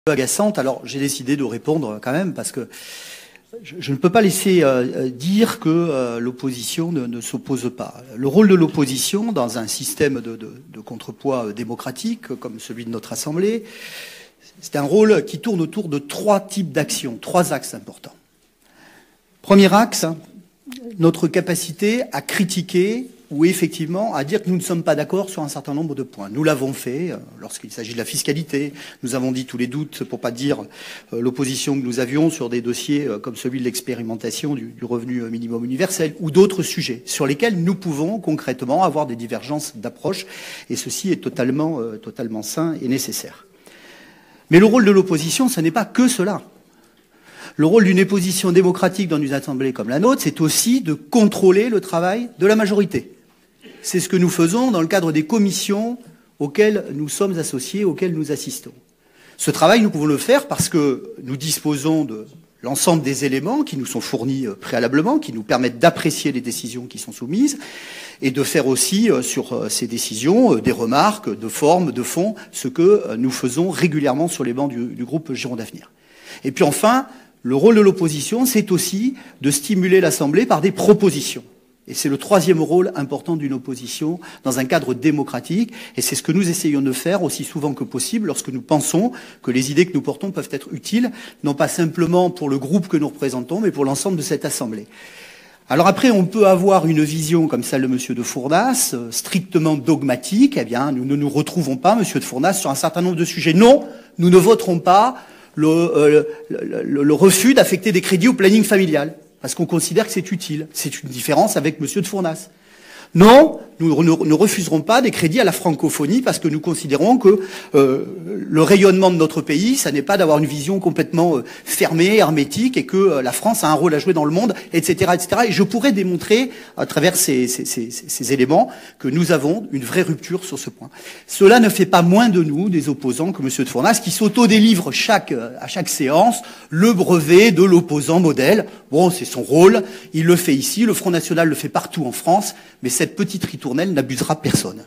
agaçante. Alors j'ai décidé de répondre quand même parce que je ne peux pas laisser dire que l'opposition ne s'oppose pas. Le rôle de l'opposition dans un système de contrepoids démocratique comme celui de notre Assemblée, c'est un rôle qui tourne autour de trois types d'actions, trois axes importants. Premier axe, notre capacité à critiquer ou effectivement à dire que nous ne sommes pas d'accord sur un certain nombre de points. Nous l'avons fait lorsqu'il s'agit de la fiscalité. Nous avons dit tous les doutes, pour pas dire l'opposition que nous avions sur des dossiers comme celui de l'expérimentation du revenu minimum universel ou d'autres sujets sur lesquels nous pouvons concrètement avoir des divergences d'approche et ceci est totalement sain et nécessaire. Mais le rôle de l'opposition, ce n'est pas que cela. Le rôle d'une opposition démocratique dans une assemblée comme la nôtre, c'est aussi de contrôler le travail de la majorité. C'est ce que nous faisons dans le cadre des commissions auxquelles nous sommes associés, auxquelles nous assistons. Ce travail, nous pouvons le faire parce que nous disposons de l'ensemble des éléments qui nous sont fournis préalablement, qui nous permettent d'apprécier les décisions qui sont soumises et de faire aussi sur ces décisions des remarques de forme, de fond, ce que nous faisons régulièrement sur les bancs du groupe Gironde Avenir. Et puis enfin, le rôle de l'opposition, c'est aussi de stimuler l'Assemblée par des propositions. Et c'est le troisième rôle important d'une opposition dans un cadre démocratique. Et c'est ce que nous essayons de faire aussi souvent que possible lorsque nous pensons que les idées que nous portons peuvent être utiles, non pas simplement pour le groupe que nous représentons, mais pour l'ensemble de cette Assemblée. Alors après, on peut avoir une vision comme celle de M. de Fournas, strictement dogmatique. Eh bien, nous ne nous retrouvons pas, M. de Fournas, sur un certain nombre de sujets. Non, nous ne voterons pas le refus d'affecter des crédits au planning familial, parce qu'on considère que c'est utile. C'est une différence avec M. de Fournas. Non, nous ne refuserons pas des crédits à la francophonie parce que nous considérons que le rayonnement de notre pays, ça n'est pas d'avoir une vision complètement fermée, hermétique, et que la France a un rôle à jouer dans le monde, etc., etc. Et je pourrais démontrer, à travers ces éléments, que nous avons une vraie rupture sur ce point. Cela ne fait pas moins de nous des opposants que M. de Fournas, qui s'auto-délivre à chaque séance le brevet de l'opposant modèle. Bon, c'est son rôle, il le fait ici, le Front National le fait partout en France, mais cette petite ritournelle n'abusera personne.